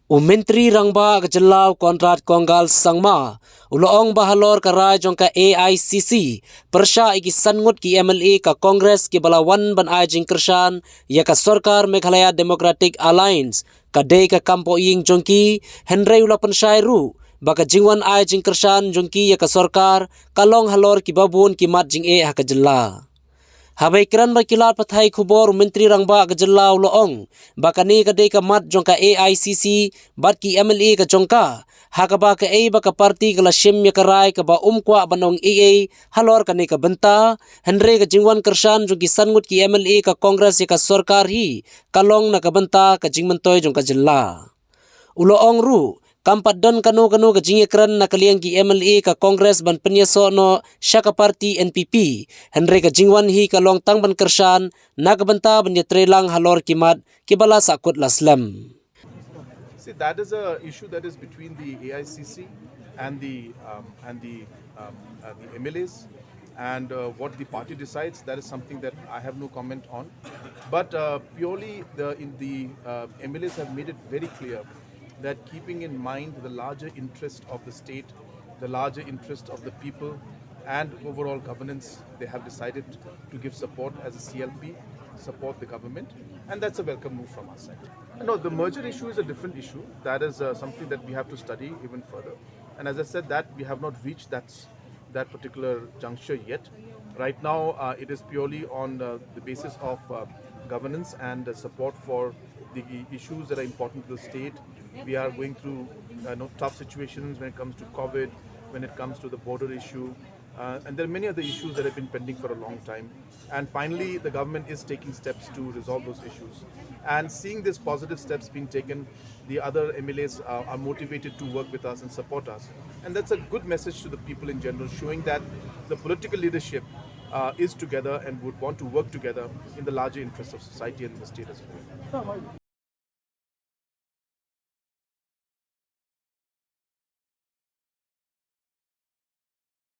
Menteri Rangba Gajelau Kontrat Konggal Sangma Uloong Bahalor Karai Jongka Aicc Pyrshah iki Ngut ki MLA ka Kongres ki balawan ban Iing Kershan ya ka Sarkar Meghalaya Democratic Alliance ka dei ka kampo Iing Jongki Henry Ulapan Shairu baka jingwan Iing Kershan Jongki ya ka Sarkar kalong halor ki babun ki mat jing ha ka jella. Habai kiran berkilat pathai khubor Menteri Rangba Gajelau loong bakani kadai ka mat jongka Aicc bat ki MLA ka jongka hakaba ka baka parti kala shim ya karai ka ba kwa banong halor kani ka benta Henry ka jingwan Kershan jongki Ngut ki MLA ka Kongres ya ka Sarkar hi kalong na ka benta ka jingmantoy jongka jella uloong ru kampat don kanu ka jingekran na kaliang ki MLA ka Kongres ban penyaso no Shaka Party NPP Henry ka jingwan hi kalong tang ban Kershan na kabanta ban yatrelang halor kimat kibala sakut laslam. See, that is a issue that is between the Aicc and the MLAs, and what the party decides, that is something that I have no comment on. But purely the MLAs have made it very clear that keeping in mind the larger interest of the state, the larger interest of the people, and overall governance, they have decided to give support as a CLP, support the government, and that's a welcome move from our side. No, the merger issue is a different issue. That is something that we have to study even further. And as I said, that we have not reached that particular juncture yet. Right now, it is purely on the basis of governance and support for the issues that are important to the state. We are going through tough situations when it comes to COVID, when it comes to the border issue, and there are many other issues that have been pending for a long time. And finally, the government is taking steps to resolve those issues. And seeing these positive steps being taken, the other MLAs are motivated to work with us and support us. And that's a good message to the people in general, showing that the political leadership is together and would want to work together in the larger interests of society and the state as well.